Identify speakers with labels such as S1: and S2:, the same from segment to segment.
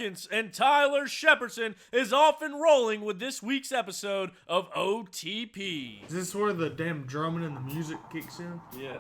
S1: seconds, and Tyler Shepardson is off and rolling with this week's episode of OTP.
S2: Is this where the damn drumming and the music kicks in?
S1: Yeah.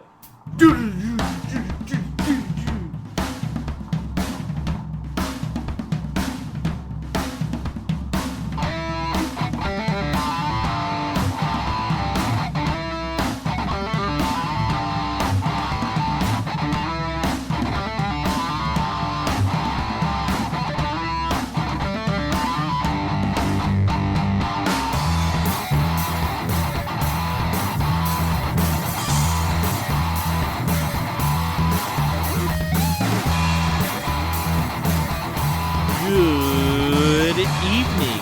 S1: Good evening,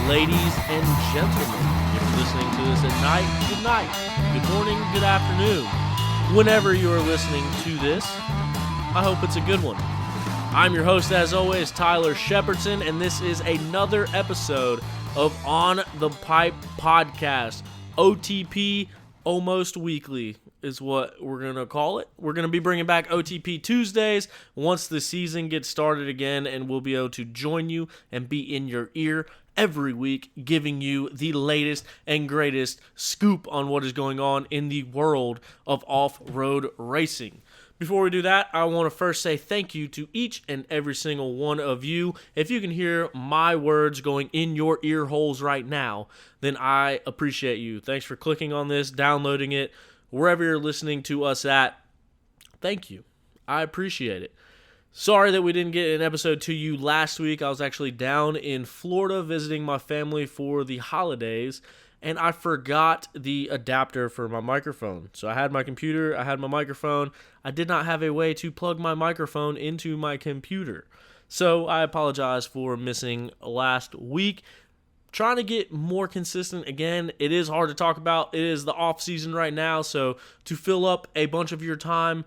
S1: ladies and gentlemen. If you're listening to this at night, good night, good morning, good afternoon. Whenever you're listening to this, I hope it's a good one. I'm your host, as always, Tyler Shepardson, and this is another episode of On the Pipe Podcast. OTP Almost Weekly is what we're going to call it. We're going to be bringing back OTP Tuesdays once the season gets started again, and we'll be able to join you and be in your ear every week, giving you the latest and greatest scoop on what is going on in the world of off-road racing. Before we do that, I want to first say thank you to each and every single one of you. If you can hear my words going in your ear holes right now, then I appreciate you. Thanks for clicking on this, downloading it, wherever you're listening to us at. Thank you. I appreciate it. Sorry that we didn't get an episode to you last week. I was actually down in Florida visiting my family for the holidays, and I forgot the adapter for my microphone. So I had my computer, I had my microphone. I did not have a way to plug my microphone into my computer. So I apologize for missing last week. Trying to get more consistent again. It is hard to talk about. It is the off season right now, so to fill up a bunch of your time,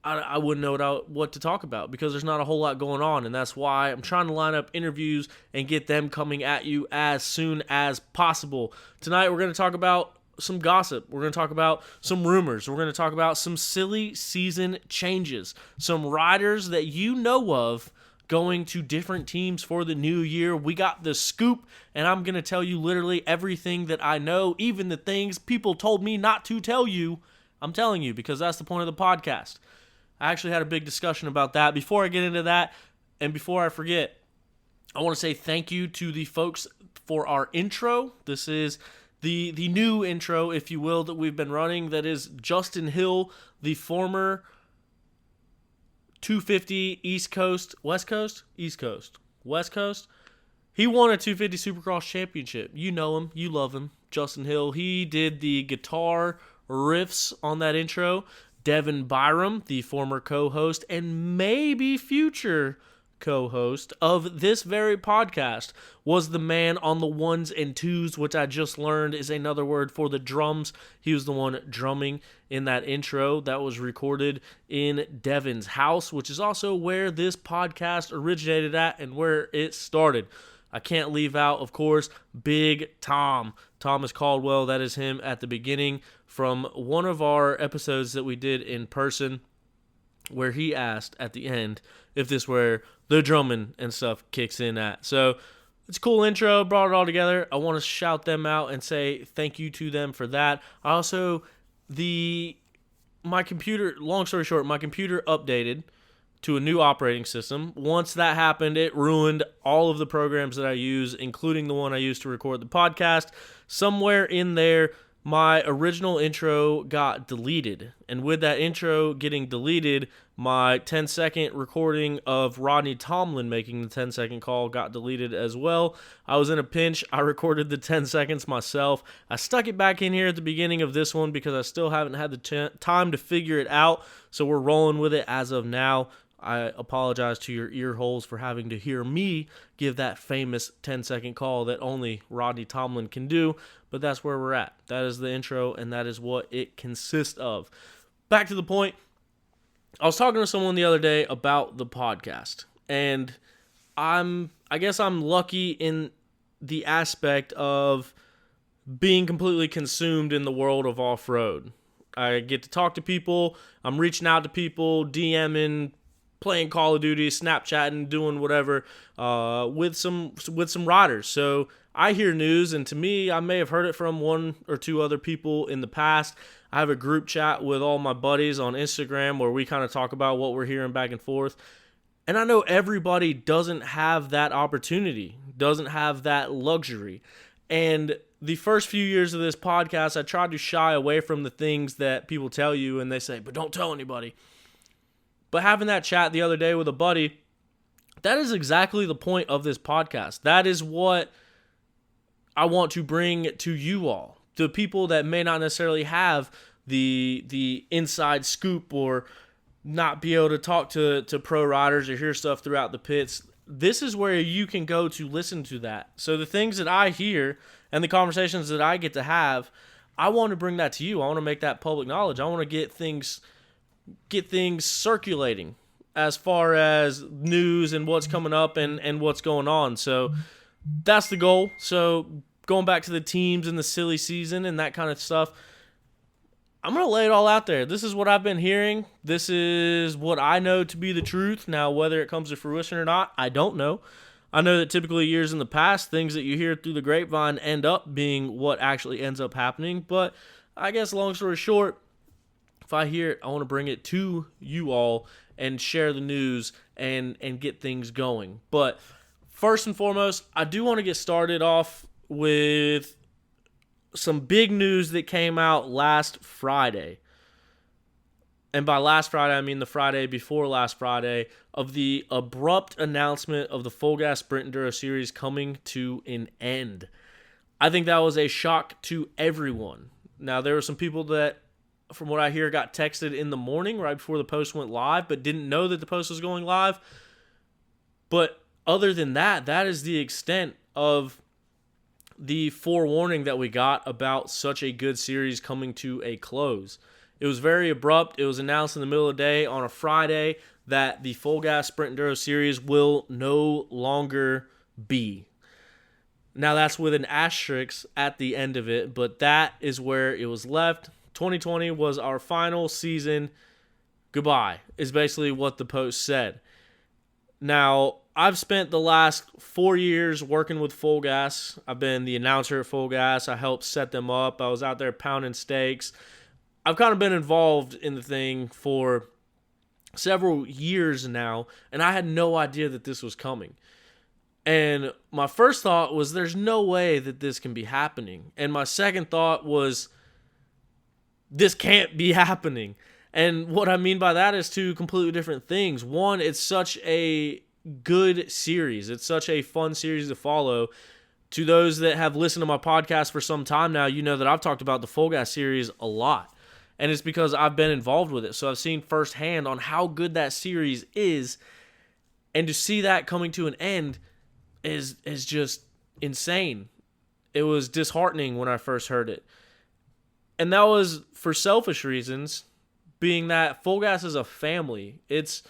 S1: I wouldn't know what to talk about because there's not a whole lot going on, and that's why I'm trying to line up interviews and get them coming at you as soon as possible. Tonight we're going to talk about some gossip. We're going to talk about some rumors. We're going to talk about some silly season changes, some riders that you know of going to different teams for the new year. We got the scoop, and I'm going to tell you literally everything that I know, even the things people told me not to tell you. I'm telling you because that's the point of the podcast. I actually had a big discussion about that. Before I get into that, and before I forget, I want to say thank you to the folks for our intro. This is the new intro, if you will, that we've been running. That is Justin Hill, the former 250 East Coast. He won a 250 Supercross championship. You know him. You love him. Justin Hill. He did the guitar riffs on that intro. Devin Byram, the former co-host and maybe future co-host of this very podcast, was the man on the ones and twos, which I just learned is another word for the drums. He was the one drumming in that intro that was recorded in Devin's house, which is also where this podcast originated at and where it started. I can't leave out, of course, Big Tom. Thomas Caldwell, that is him at the beginning from one of our episodes that we did in person where he asked at the end if this where the drumming and stuff kicks in at. So it's a cool intro, brought it all together. I want to shout them out and say thank you to them for that. I also, my computer updated to a new operating system. Once that happened, it ruined all of the programs that I use, including the one I used to record the podcast. Somewhere in there, my original intro got deleted. And with that intro getting deleted, my 10-second recording of Rodney Tomlin making the 10-second call got deleted as well. I was in a pinch. I recorded the 10 seconds myself. I stuck it back in here at the beginning of this one because I still haven't had the time to figure it out. So we're rolling with it as of now. I apologize to your ear holes for having to hear me give that famous 10-second call that only Rodney Tomlin can do, but that's where we're at. That is the intro, and that is what it consists of. Back to the point. I was talking to someone the other day about the podcast, and I guess I'm lucky in the aspect of being completely consumed in the world of off-road. I get to talk to people. I'm reaching out to people, DMing, playing Call of Duty, Snapchatting, doing whatever with some riders. So I hear news, and to me, I may have heard it from one or two other people in the past. I have a group chat with all my buddies on Instagram where we kind of talk about what we're hearing back and forth. And I know everybody doesn't have that opportunity, doesn't have that luxury. And the first few years of this podcast, I tried to shy away from the things that people tell you and they say, but don't tell anybody. But having that chat the other day with a buddy, that is exactly the point of this podcast. That is what I want to bring to you all, to people that may not necessarily have the inside scoop or not be able to talk to pro riders or hear stuff throughout the pits. This is where you can go to listen to that. So the things that I hear and the conversations that I get to have, I want to bring that to you. I want to make that public knowledge. I want to get things circulating as far as news and what's coming up and what's going on. So that's the goal. So going back to the teams and the silly season and that kind of stuff, I'm going to lay it all out there. This is what I've been hearing. This is what I know to be the truth. Now, whether it comes to fruition or not, I don't know. I know that typically years in the past, things that you hear through the grapevine end up being what actually ends up happening. But I guess long story short, if I hear it, I want to bring it to you all and share the news and get things going. But first and foremost, I do want to get started off with some big news that came out last Friday. And by last Friday, I mean the Friday before last Friday, of the abrupt announcement of the Full Gas Sprint Enduro Series coming to an end. I think that was a shock to everyone. Now, there were some people that, from what I hear, got texted in the morning right before the post went live, but didn't know that the post was going live. But other than that, that is the extent of the forewarning that we got about such a good series coming to a close. It was very abrupt. It was announced in the middle of the day on a Friday that the Full Gas Sprint Enduro Series will no longer be. Now, that's with an asterisk at the end of it, but that is where it was left. 2020 was our final season. Goodbye is basically what the post said. Now, I've spent the last 4 years working with Full Gas. I've been the announcer at Full Gas. I helped set them up. I was out there pounding steaks. I've kind of been involved in the thing for several years now, and I had no idea that this was coming. And my first thought was, there's no way that this can be happening. And my second thought was, this can't be happening. And what I mean by that is two completely different things. One, it's such a good series. It's such a fun series to follow. To those that have listened to my podcast for some time now, you know that I've talked about the Full Gas series a lot. And it's because I've been involved with it. So I've seen firsthand on how good that series is. And to see that coming to an end is just insane. It was disheartening when I first heard it. And that was for selfish reasons, being that Full Gas is a family. It's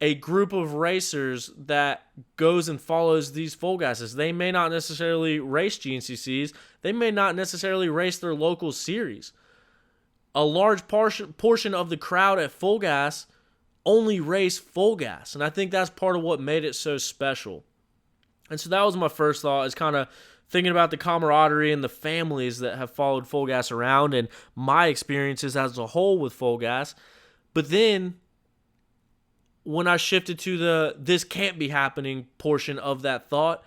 S1: a group of racers that goes and follows these Full Gases. They may not necessarily race GNCCs. They may not necessarily race their local series. A large portion of the crowd at Full Gas only race Full Gas. And I think that's part of what made it so special. And so that was my first thought, is kind of thinking about the camaraderie and the families that have followed Full Gas around and my experiences as a whole with Full Gas. But then when I shifted to the this can't be happening portion of that thought,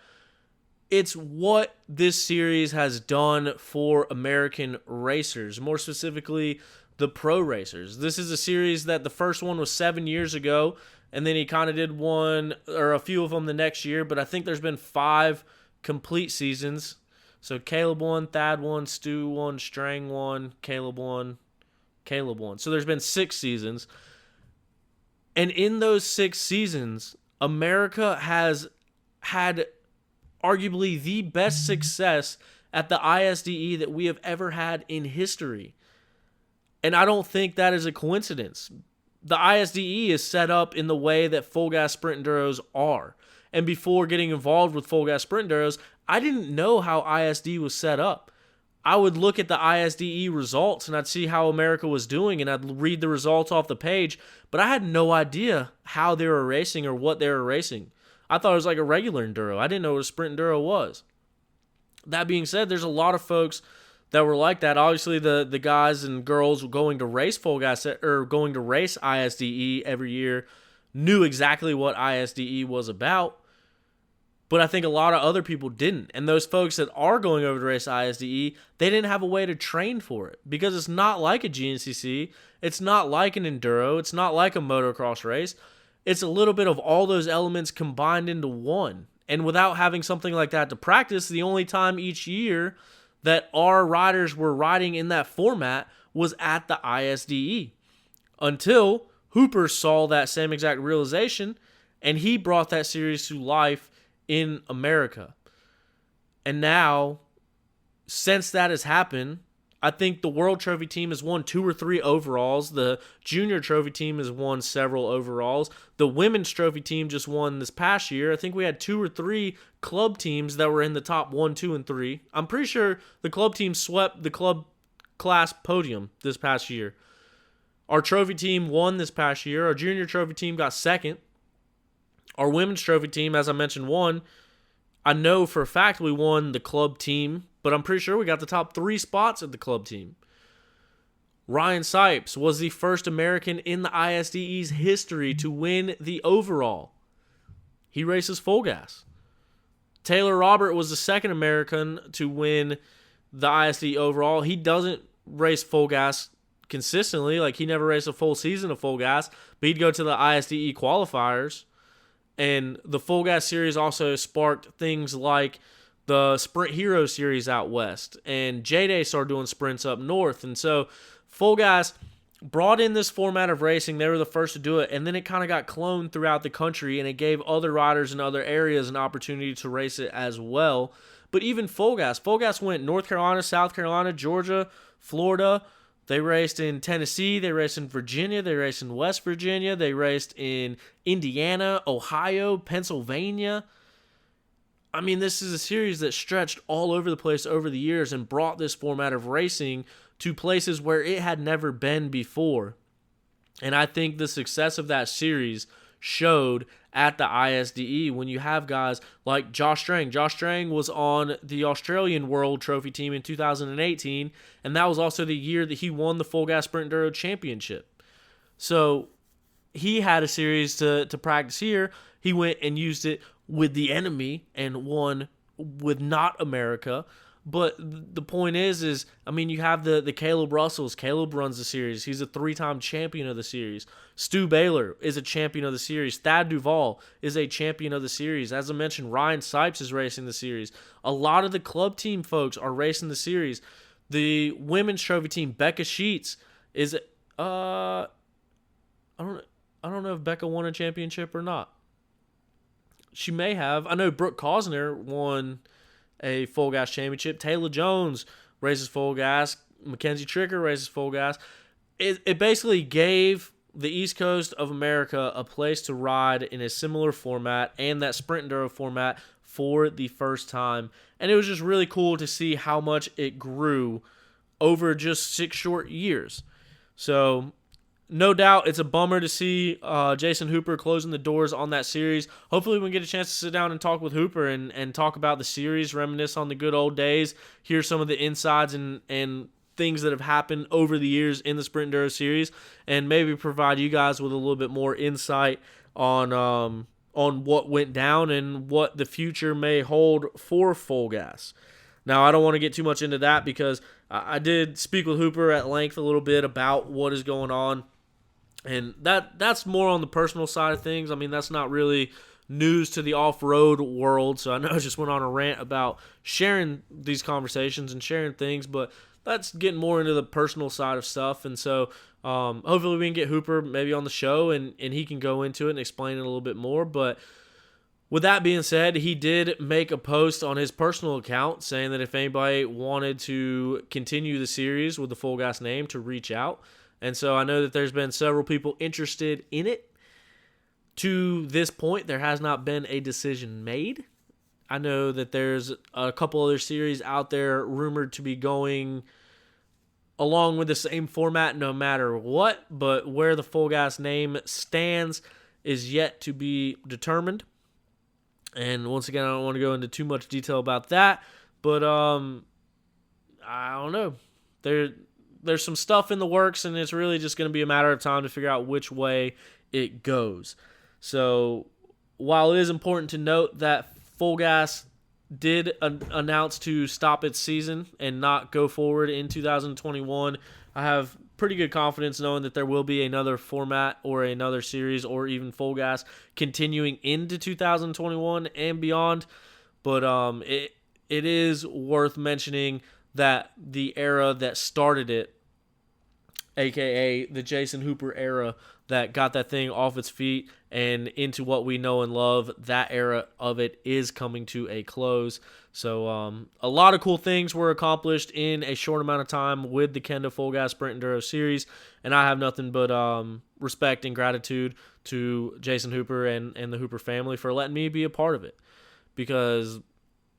S1: it's what this series has done for American racers, more specifically the pro racers. This is a series that the first one was 7 years ago, and then he kind of did one or a few of them the next year, but I think there's been 5 complete seasons. So Caleb won, Thad won, Stu won, Strang won, Caleb won, Caleb won. So there's been 6 seasons. And in those 6 seasons, America has had arguably the best success at the ISDE that we have ever had in history. And I don't think that is a coincidence. The ISDE is set up in the way that Full Gas Sprint Enduros are. And before getting involved with Full Gas Sprint Enduros, I didn't know how ISD was set up. I would look at the ISDE results and I'd see how America was doing and I'd read the results off the page, but I had no idea how they were racing or what they were racing. I thought it was like a regular enduro. I didn't know what a sprint enduro was. That being said, there's a lot of folks that were like that. Obviously, the guys and girls going to race Full Gas or going to race ISDE every year knew exactly what ISDE was about. But I think a lot of other people didn't. And those folks that are going over to race ISDE, they didn't have a way to train for it. Because it's not like a GNCC. It's not like an enduro. It's not like a motocross race. It's a little bit of all those elements combined into one. And without having something like that to practice, the only time each year that our riders were riding in that format was at the ISDE. Until Hooper saw that same exact realization, and he brought that series to life in America. And now, since that has happened, I think the World Trophy team has won 2 or 3 overalls. The Junior Trophy team has won several overalls. The Women's Trophy team just won this past year. I think we had 2 or 3 club teams that were in the top 1, 2, and 3. I'm pretty sure the club team swept the club class podium this past year. Our trophy team won this past year. Our Junior Trophy team got second. Our Women's Trophy team, as I mentioned, won. I know for a fact we won the club team, but I'm pretty sure we got the top 3 spots at the club team. Ryan Sipes was the first American in the ISDE's history to win the overall. He races Full Gas. Taylor Robert was the second American to win the ISDE overall. He doesn't race Full Gas consistently. Like, he never raced a full season of Full Gas, but he'd go to the ISDE qualifiers. And the Full Gas series also sparked things like the Sprint Hero series out west. And J-Day started doing sprints up north. And so Full Gas brought in this format of racing. They were the first to do it. And then it kind of got cloned throughout the country. And it gave other riders in other areas an opportunity to race it as well. But even Full Gas went North Carolina, South Carolina, Georgia, Florida. They raced in Tennessee, they raced in Virginia, they raced in West Virginia, they raced in Indiana, Ohio, Pennsylvania. I mean, this is a series that stretched all over the place over the years and brought this format of racing to places where it had never been before. And I think the success of that series showed at the ISDE when you have guys like Josh Strang. Josh Strang was on the Australian World Trophy team in 2018, and that was also the year that he won the Full Gas Sprint Enduro Championship. So he had a series to practice here. He went and used it with the enemy and won with not America. But the point is I mean, you have the Caleb Russells. Caleb runs the series. He's a 3-time champion of the series. Stu Baylor is a champion of the series. Thad Duvall is a champion of the series. As I mentioned, Ryan Sipes is racing the series. A lot of the club team folks are racing the series. The Women's Trophy team, Becca Sheets, is I don't know if Becca won a championship or not. She may have. I know Brooke Cosner won a Full Gas championship. Taylor Jones races Full Gas. Mackenzie Tricker races Full Gas. It basically gave the East Coast of America a place to ride in a similar format and that Sprint Enduro format for the first time. And it was just really cool to see how much it grew over just 6 short years. So no doubt it's a bummer to see Jason Hooper closing the doors on that series. Hopefully we can get a chance to sit down and talk with Hooper and talk about the series, reminisce on the good old days, hear some of the insides and things that have happened over the years in the Sprint Enduro Series, and maybe provide you guys with a little bit more insight on what went down and what the future may hold for Full Gas. Now, I don't want to get too much into that because I did speak with Hooper at length a little bit about what is going on. And that's more on the personal side of things. I mean, that's not really news to the off-road world. So I know I just went on a rant about sharing these conversations and sharing things, but that's getting more into the personal side of stuff. And so hopefully we can get Hooper maybe on the show and he can go into it and explain it a little bit more. But with that being said, he did make a post on his personal account saying that if anybody wanted to continue the series with the Full Gas name, to reach out. And so I know that there's been several people interested in it. To this point, there has not been a decision made. I know that there's a couple other series out there rumored to be going along with the same format no matter what, but where the Full Gas name stands is yet to be determined. And once again, I don't want to go into too much detail about that, but I don't know. There's some stuff in the works, and it's really just going to be a matter of time to figure out which way it goes. So while it is important to note that Full Gas did announce to stop its season and not go forward in 2021, I have pretty good confidence knowing that there will be another format or another series or even Full Gas continuing into 2021 and beyond. But it is worth mentioning that the era that started it, aka the Jason Hooper era that got that thing off its feet and into what we know and love, that era of it is coming to a close. So a lot of cool things were accomplished in a short amount of time with the Kenda Full Gas Sprint Enduro Series, and I have nothing but respect and gratitude to Jason Hooper and the Hooper family for letting me be a part of it. Because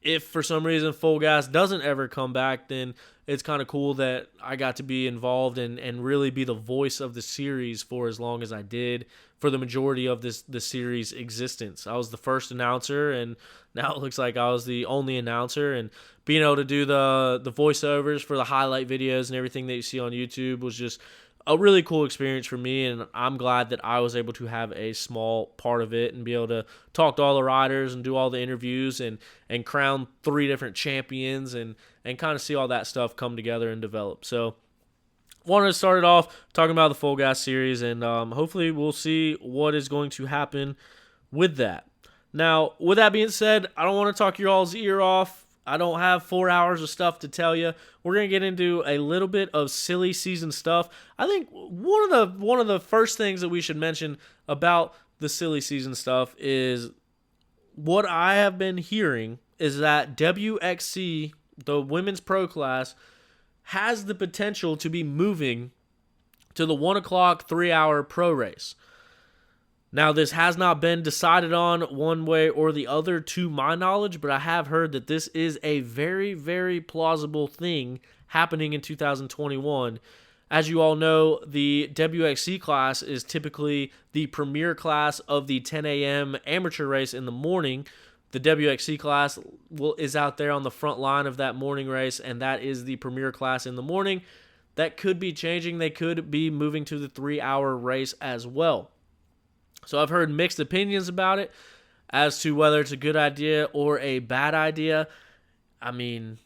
S1: if for some reason Full Gas doesn't ever come back, then it's kind of cool that I got to be involved and really be the voice of the series for as long as I did for the majority of the series' existence. I was the first announcer, and now it looks like I was the only announcer. And being able to do the voiceovers for the highlight videos and everything that you see on YouTube was just a really cool experience for me, and I'm glad that I was able to have a small part of it and be able to talk to all the riders and do all the interviews and crown 3 different champions and kind of see all that stuff come together and develop. So wanted to start it off talking about the Full Gas series, and hopefully we'll see what is going to happen with that. Now, with that being said, I don't want to talk your all's ear off. I don't have 4 hours of stuff to tell you. We're going to get into a little bit of silly season stuff. I think one of the first things that we should mention about the silly season stuff is what I have been hearing is that WXC, the women's pro class, has the potential to be moving to the 1 o'clock 3-hour pro race. Now, this has not been decided on one way or the other to my knowledge, but I have heard that this is a very, very plausible thing happening in 2021. As you all know, the WXC class is typically the premier class of the 10 a.m. amateur race in the morning. The WXC class is out there on the front line of that morning race, and that is the premier class in the morning. That could be changing. They could be moving to the 3-hour race as well. So I've heard mixed opinions about it as to whether it's a good idea or a bad idea. I mean,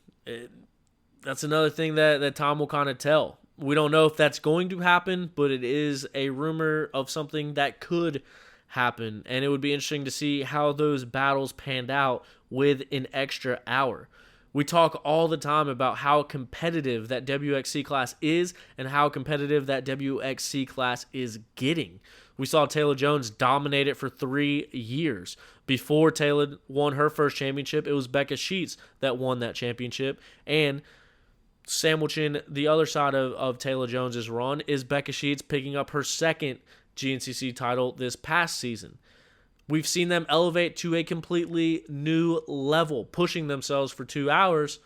S1: that's another thing that time will kind of tell. We don't know if that's going to happen, but it is a rumor of something that could happen. And it would be interesting to see how those battles panned out with an extra hour. We talk all the time about how competitive that WXC class is and how competitive that WXC class is getting. We saw Taylor Jones dominate it for 3 years. Before Taylor won her first championship, it was Becca Sheets that won that championship. And sandwiching the other side of Taylor Jones's run is Becca Sheets picking up her second GNCC title this past season. We've seen them elevate to a completely new level, pushing themselves for 2 hours.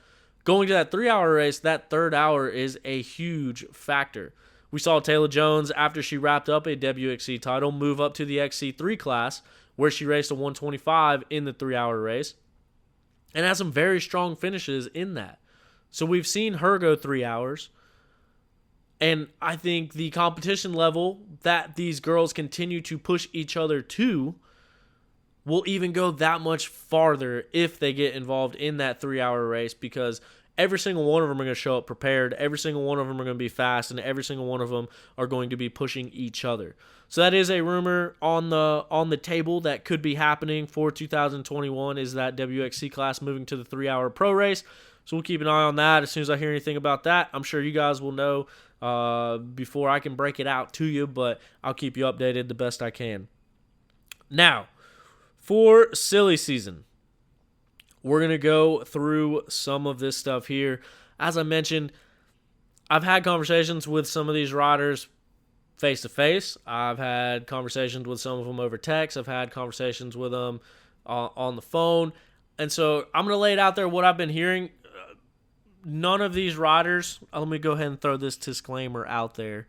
S1: Going to that 3-hour race, that 3rd hour is a huge factor. We saw Taylor Jones, after she wrapped up a WXC title, move up to the XC3 class, where she raced a 125 in the 3-hour race, and had some very strong finishes in that. So we've seen her go 3 hours, and I think the competition level that these girls continue to push each other to will even go that much farther if they get involved in that 3-hour race, because every single one of them are going to show up prepared. Every single one of them are going to be fast, and every single one of them are going to be pushing each other. So that is a rumor on the table that could be happening for 2021, is that WXC class moving to the 3-hour pro race. So we'll keep an eye on that. As soon as I hear anything about that, I'm sure you guys will know before I can break it out to you, but I'll keep you updated the best I can. Now, for silly season, we're going to go through some of this stuff here. As I mentioned, I've had conversations with some of these riders face-to-face. I've had conversations with some of them over text. I've had conversations with them on the phone. And so I'm going to lay it out there what I've been hearing. None of these riders, let me go ahead and throw this disclaimer out there.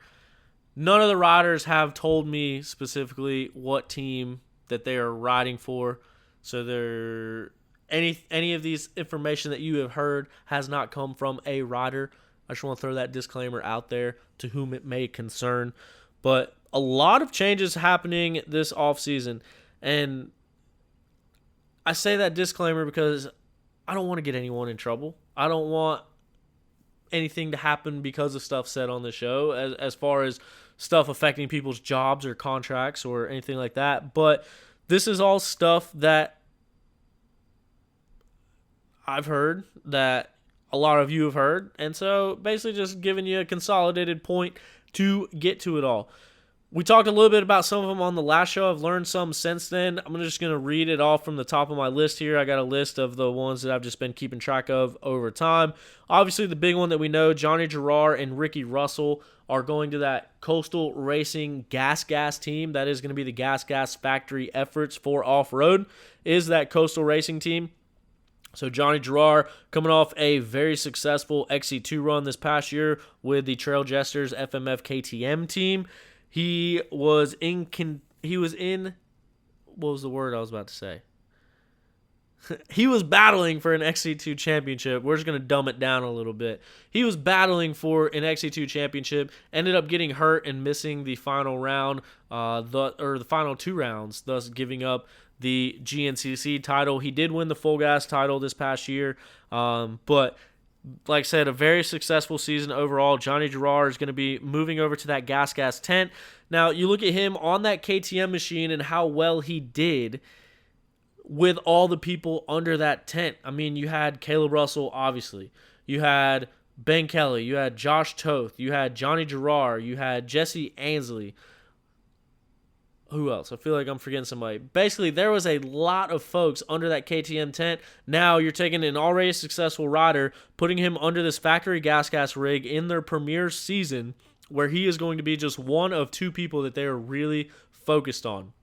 S1: None of the riders have told me specifically what team that they are riding for. So any of these information that you have heard has not come from a rider. I just want to throw that disclaimer out there to whom it may concern. But a lot of changes happening this offseason. And I say that disclaimer because I don't want to get anyone in trouble. I don't want anything to happen because of stuff said on the show as far as stuff affecting people's jobs or contracts or anything like that. But this is all stuff that I've heard, that a lot of you have heard. And so basically just giving you a consolidated point to get to it all. We talked a little bit about some of them on the last show. I've learned some since then. I'm just going to read it off from the top of my list here. I got a list of the ones that I've just been keeping track of over time. Obviously, the big one that we know, Johnny Gerard and Ricky Russell are going to that Coastal Racing Gas team. That is going to be the Gas factory efforts for off-road, is that Coastal Racing team. So Johnny Gerard coming off a very successful XC2 run this past year with the Trail Jesters FMF KTM team. He was in, what was the word I was about to say? He was battling for an XC2 championship. We're just going to dumb it down a little bit. He was battling for an XC2 championship, ended up getting hurt and missing the final round, the final 2 rounds, thus giving up the GNCC title. He did win the full gas title this past year, but like I said, a very successful season overall. Johnny Gerard is going to be moving over to that gas tent. Now, you look at him on that KTM machine and how well he did with all the people under that tent. I mean, you had Caleb Russell, obviously. You had Ben Kelly. You had Josh Toth. You had Johnny Gerard. You had Jesse Ansley. Who else? I feel like I'm forgetting somebody. Basically, there was a lot of folks under that KTM tent. Now you're taking an already successful rider, putting him under this factory gas rig in their premier season, where he is going to be just one of 2 people that they are really focused on.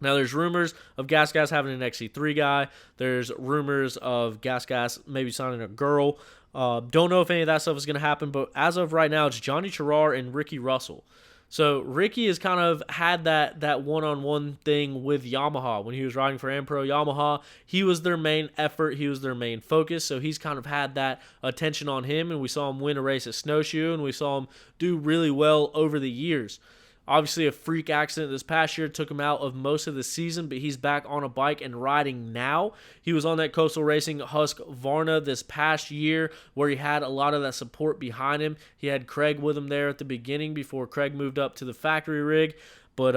S1: Now, there's rumors of Gas having an XC3 guy. There's rumors of Gas maybe signing a girl. Don't know if any of that stuff is going to happen, but as of right now, it's Johnny Gerard and Ricky Russell. So Ricky has kind of had that one-on-one thing with Yamaha. When he was riding for Ampro Yamaha, he was their main effort. He was their main focus. So he's kind of had that attention on him, and we saw him win a race at Snowshoe, and we saw him do really well over the years. Obviously, a freak accident this past year took him out of most of the season, but he's back on a bike and riding now. He was on that Coastal Racing Husqvarna this past year where he had a lot of that support behind him. He had Craig with him there at the beginning before Craig moved up to the factory rig. But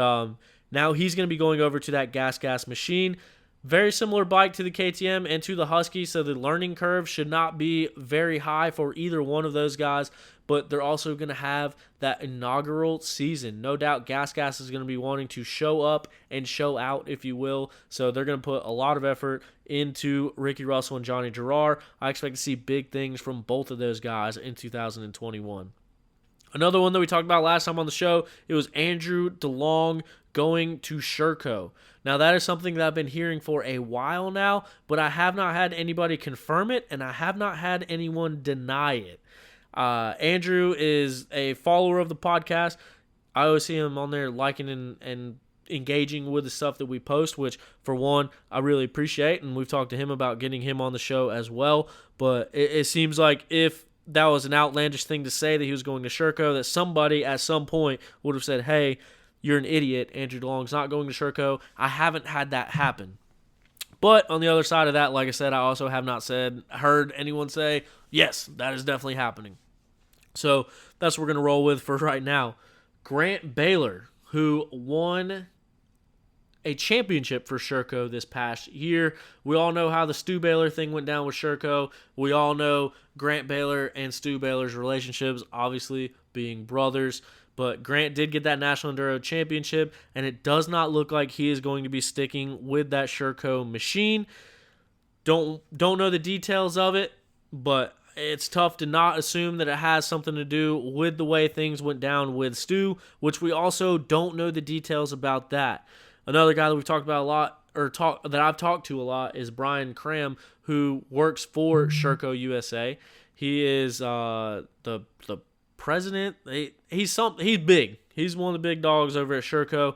S1: now he's going to be going over to that gas machine. Very similar bike to the KTM and to the Husky, so the learning curve should not be very high for either one of those guys, but they're also going to have that inaugural season. No doubt Gas is going to be wanting to show up and show out, if you will, so they're going to put a lot of effort into Ricky Russell and Johnny Gerard. I expect to see big things from both of those guys in 2021. Another one that we talked about last time on the show, it was Andrew DeLong going to Sherco. Now, that is something that I've been hearing for a while now, but I have not had anybody confirm it, and I have not had anyone deny it. Andrew is a follower of the podcast. I always see him on there liking and engaging with the stuff that we post, which, for one, I really appreciate, and we've talked to him about getting him on the show as well. But it seems like if that was an outlandish thing to say that he was going to Sherco, that somebody at some point would have said, hey, you're an idiot. Andrew DeLong's not going to Sherco. I haven't had that happen. But on the other side of that, like I said, I also have not heard anyone say, yes, that is definitely happening. So that's what we're going to roll with for right now. Grant Baylor, who won a championship for Sherco this past year. We all know how the Stu Baylor thing went down with Sherco. We all know Grant Baylor and Stu Baylor's relationships, obviously being brothers. But Grant did get that National Enduro Championship, and it does not look like he is going to be sticking with that Sherco machine. Don't know the details of it, but it's tough to not assume that it has something to do with the way things went down with Stu, which we also don't know the details about that. Another guy that we've talked about a lot, that I've talked to a lot, is Brian Cram, who works for Sherco USA. He is the president. He's big. He's one of the big dogs over at Sherco.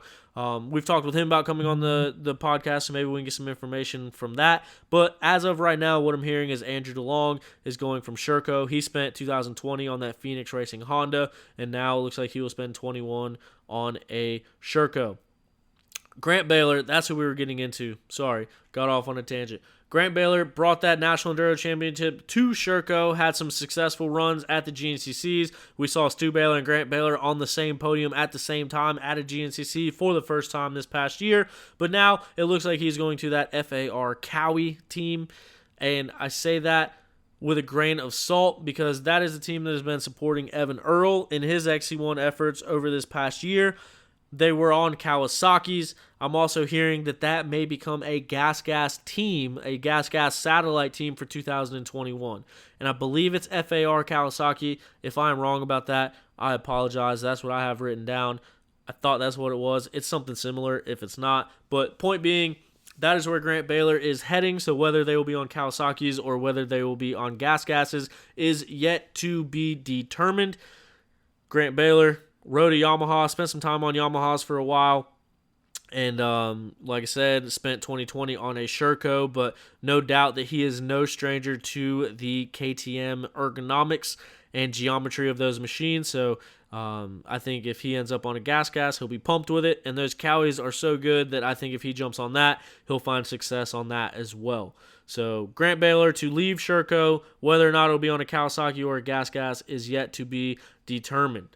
S1: We've talked with him about coming on the podcast, so maybe we can get some information from that. But as of right now, what I'm hearing is Andrew DeLong is going from Sherco. He spent 2020 on that Phoenix Racing Honda, and now it looks like he will spend 21 on a Sherco. Grant Baylor, that's who we were getting into. Sorry, got off on a tangent. Grant Baylor brought that National Enduro Championship to Sherco, had some successful runs at the GNCCs. We saw Stu Baylor and Grant Baylor on the same podium at the same time at a GNCC for the first time this past year. But now it looks like he's going to that FAR Cowie team. And I say that with a grain of salt because that is the team that has been supporting Evan Earl in his XC1 efforts over this past year. They were on Kawasaki's. I'm also hearing that may become a Gas team, a Gas satellite team for 2021. And I believe it's FAR Kawasaki. If I am wrong about that, I apologize. That's what I have written down. I thought that's what it was. It's something similar if it's not. But point being, that is where Grant Baylor is heading. So whether they will be on Kawasaki's or whether they will be on Gas's is yet to be determined. Grant Baylor rode a Yamaha, spent some time on Yamahas for a while, and like I said, spent 2020 on a Sherco, but no doubt that he is no stranger to the KTM ergonomics and geometry of those machines, so I think if he ends up on a Gas, he'll be pumped with it, and those Cowies are so good that I think if he jumps on that, he'll find success on that as well. So Grant Baylor to leave Sherco, whether or not it'll be on a Kawasaki or a Gas is yet to be determined.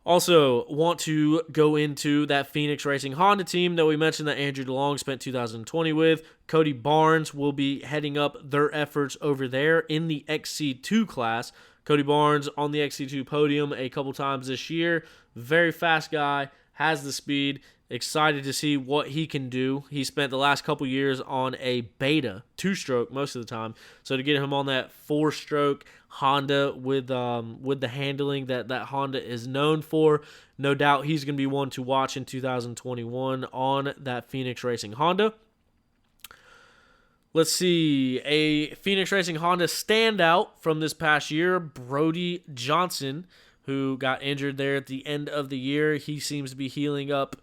S1: Also, want to go into that Phoenix Racing Honda team that we mentioned that Andrew DeLong spent 2020 with. Cody Barnes will be heading up their efforts over there in the XC2 class. Cody Barnes on the XC2 podium a couple times this year. Very fast guy, has the speed. Excited to see what he can do. He spent the last couple years on a beta, 2-stroke most of the time. So to get him on that 4-stroke Honda with the handling that Honda is known for, no doubt he's going to be one to watch in 2021 on that Phoenix Racing Honda. Let's see, a Phoenix Racing Honda standout from this past year, Brody Johnson, who got injured there at the end of the year. He seems to be healing up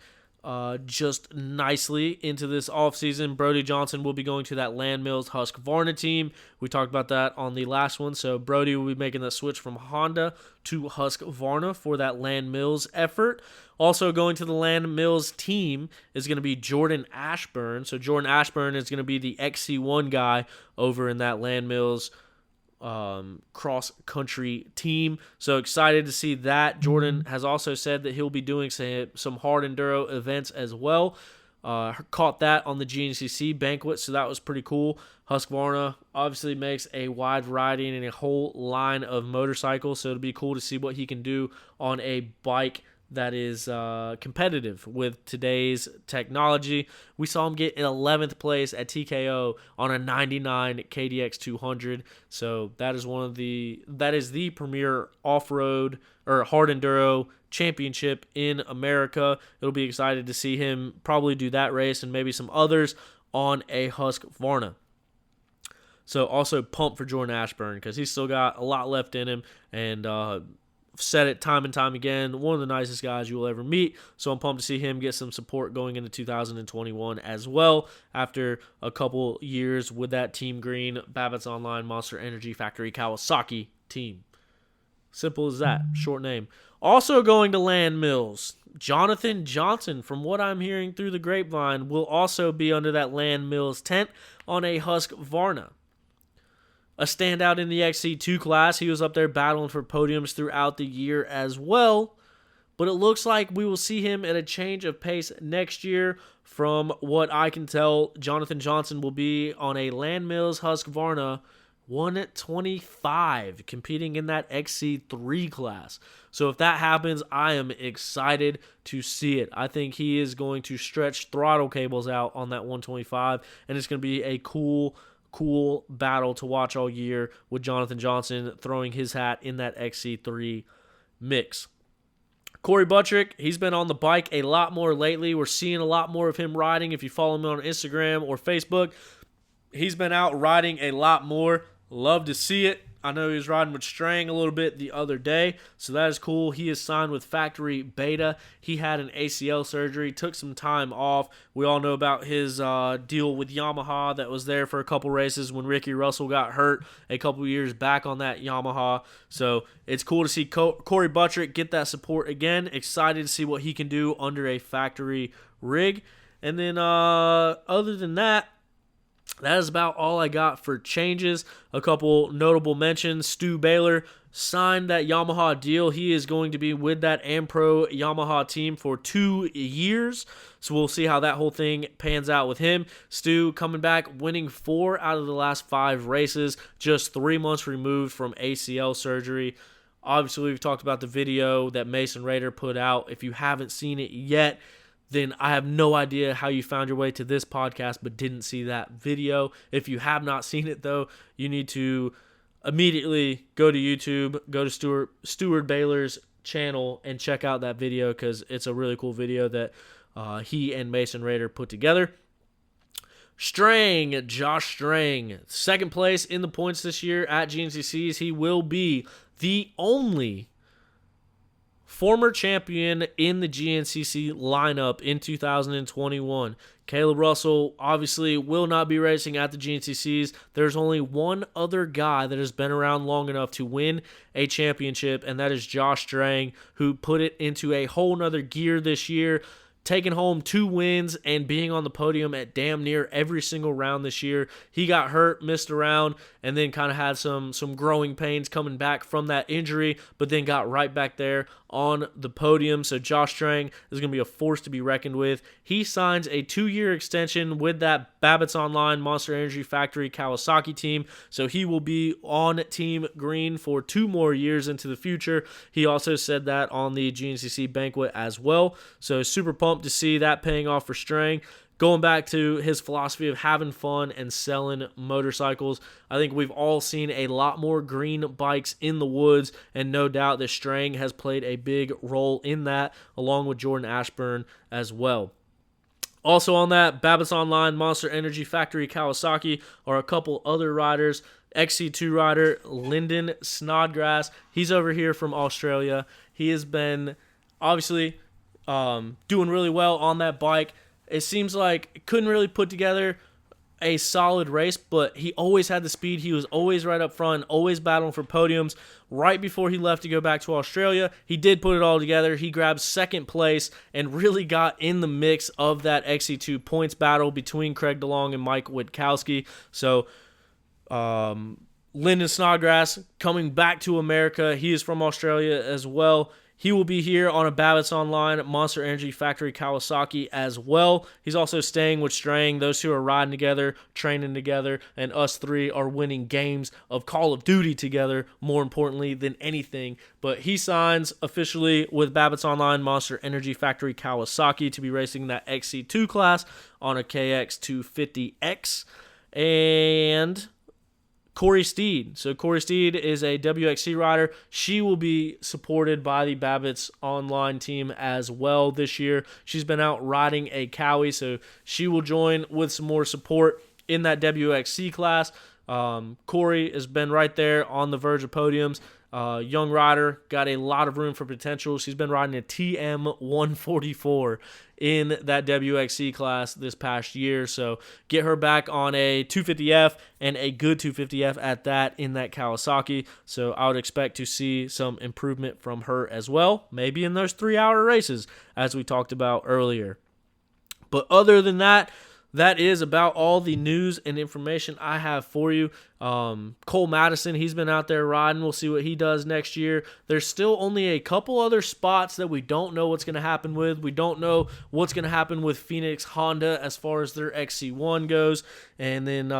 S1: just nicely into this offseason. Brody Johnson will be going to that Land Mills Husqvarna team. We talked about that on the last one. So Brody will be making that switch from Honda to Husqvarna for that Land Mills effort. Also going to the Land Mills team is going to be Jordan Ashburn. So Jordan Ashburn is going to be the XC1 guy over in that Land Mills cross-country team. So excited to see that. Jordan has also said that he'll be doing some hard enduro events as well. Caught that on the GNCC banquet, so that was pretty cool. Husqvarna obviously makes a wide variety and a whole line of motorcycles, so it'll be cool to see what he can do on a bike that is competitive with today's technology. We saw him get an 11th place at TKO on a 99 KDX 200. So that is the premier off-road or hard enduro championship in America. It'll be excited to see him probably do that race and maybe some others on a Husqvarna. So also pumped for Jordan Ashburn because he's still got a lot left in him, and said it time and time again, one of the nicest guys you will ever meet. So I'm pumped to see him get some support going into 2021 as well after a couple years with that Team Green, Babbitt's Online, Monster Energy Factory, Kawasaki team. Simple as that. Short name. Also going to Land Mills, Jonathan Johnson, from what I'm hearing through the grapevine, will also be under that Land Mills tent on a Husqvarna. A standout in the XC2 class. He was up there battling for podiums throughout the year as well. But it looks like we will see him at a change of pace next year. From what I can tell, Jonathan Johnson will be on a Land Mills Husqvarna 125, competing in that XC3 class. So if that happens, I am excited to see it. I think he is going to stretch throttle cables out on that 125, and it's going to be a cool battle to watch all year with Jonathan Johnson throwing his hat in that XC3 mix. Corey Buttrick, he's been on the bike a lot more lately. We're seeing a lot more of him riding. If you follow him on Instagram or Facebook, he's been out riding a lot more. Love to see it. I know he was riding with Strang a little bit the other day, so that is cool. He is signed with Factory Beta. He had an ACL surgery, took some time off. We all know about his deal with Yamaha that was there for a couple races when Ricky Russell got hurt a couple years back on that Yamaha. So it's cool to see Corey Buttrick get that support again. Excited to see what he can do under a factory rig. And then other than that, that is about all I got for changes. A couple notable mentions. Stu Baylor signed that Yamaha deal. He is going to be with that Ampro Yamaha team for 2 years. So we'll see how that whole thing pans out with him. Stu coming back, winning 4 out of the last 5 races, just 3 months removed from ACL surgery. Obviously, we've talked about the video that Mason Rader put out. If you haven't seen it yet, then I have no idea how you found your way to this podcast but didn't see that video. If you have not seen it, though, you need to immediately go to YouTube, go to Stuart Baylor's channel, and check out that video because it's a really cool video that he and Mason Rader put together. Josh Strang, second place in the points this year at GNCCs. He will be the only former champion in the GNCC lineup in 2021. Caleb Russell obviously will not be racing at the GNCCs. There's only one other guy that has been around long enough to win a championship, and that is Josh Strang, who put it into a whole nother gear this year, taking home 2 wins and being on the podium at damn near every single round this year. He got hurt, missed a round, and then kind of had some growing pains coming back from that injury, but then got right back there on the podium. So Josh Strang is going to be a force to be reckoned with. He signs a 2-year extension with that Babbitt's Online Monster Energy Factory Kawasaki team, so he will be on Team Green for 2 more years into the future. He also said that on the GNCC banquet as well, so super pumped to see that paying off for Strang. Going back to his philosophy of having fun and selling motorcycles, I think we've all seen a lot more green bikes in the woods, and no doubt that Strang has played a big role in that, along with Jordan Ashburn as well. Also on that, Babbitt's Online Monster Energy Factory Kawasaki are a couple other riders. XC2 rider Lyndon Snodgrass, he's over here from Australia. He has been obviously doing really well on that bike. It seems like couldn't really put together a solid race, but he always had the speed. He was always right up front, always battling for podiums. Right before he left to go back to Australia, he did put it all together. He grabbed second place and really got in the mix of that XC2 points battle between Craig DeLong and Mike Witkowski. So Lyndon Snodgrass coming back to America. He is from Australia as well. He will be here on a Babbitt's Online Monster Energy Factory Kawasaki as well. He's also staying with Strang. Those two are riding together, training together, and us 3 are winning games of Call of Duty together, more importantly than anything. But he signs officially with Babbitt's Online Monster Energy Factory Kawasaki to be racing that XC2 class on a KX250X. And Corey Steed. So Corey Steed is a WXC rider. She will be supported by the Babbitt's Online team as well this year. She's been out riding a Cowie, so she will join with some more support in that WXC class. Corey has been right there on the verge of podiums. Young rider, got a lot of room for potential. She's been riding a TM 144 in that WXC class this past year. So get her back on a 250F and a good 250F at that in that Kawasaki. So I would expect to see some improvement from her as well, maybe in those 3-hour races as we talked about earlier. But other than that, that is about all the news and information I have for you. Cole Madison, he's been out there riding. We'll see what he does next year. There's still only a couple other spots that we don't know what's going to happen with. We don't know what's going to happen with Phoenix Honda as far as their XC1 goes. And then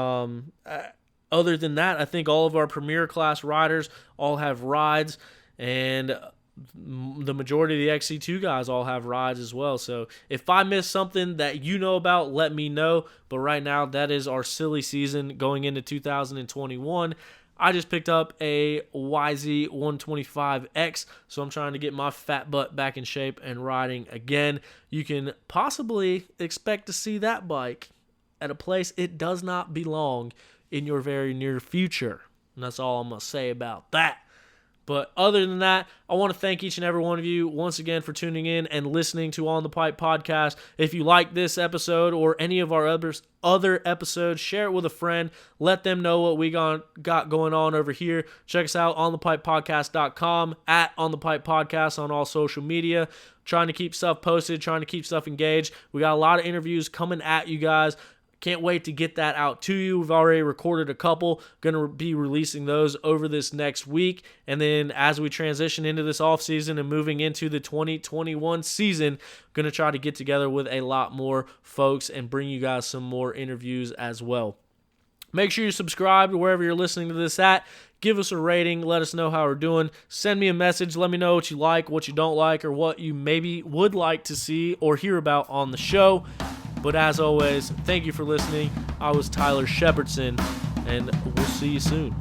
S1: other than that, I think all of our Premier Class riders all have rides. And the majority of the XC2 guys all have rides as well. So if I miss something that you know about, let me know. But right now, that is our silly season going into 2021. I just picked up a YZ125X, so I'm trying to get my fat butt back in shape and riding again. You can possibly expect to see that bike at a place it does not belong in your very near future. And that's all I'm going to say about that. But other than that, I want to thank each and every one of you once again for tuning in and listening to On the Pipe podcast. If you like this episode or any of our other episodes, share it with a friend. Let them know what we got going on over here. Check us out on thepipepodcast.com, at On the Pipe Podcast on all social media. Trying to keep stuff posted, trying to keep stuff engaged. We got a lot of interviews coming at you guys. Can't wait to get that out to you. We've already recorded a couple. Going to be releasing those over this next week. And then as we transition into this offseason and moving into the 2021 season, going to try to get together with a lot more folks and bring you guys some more interviews as well. Make sure you subscribe to wherever you're listening to this at. Give us a rating. Let us know how we're doing. Send me a message. Let me know what you like, what you don't like, or what you maybe would like to see or hear about on the show. But as always, thank you for listening. I was Tyler Shepherdson, and we'll see you soon.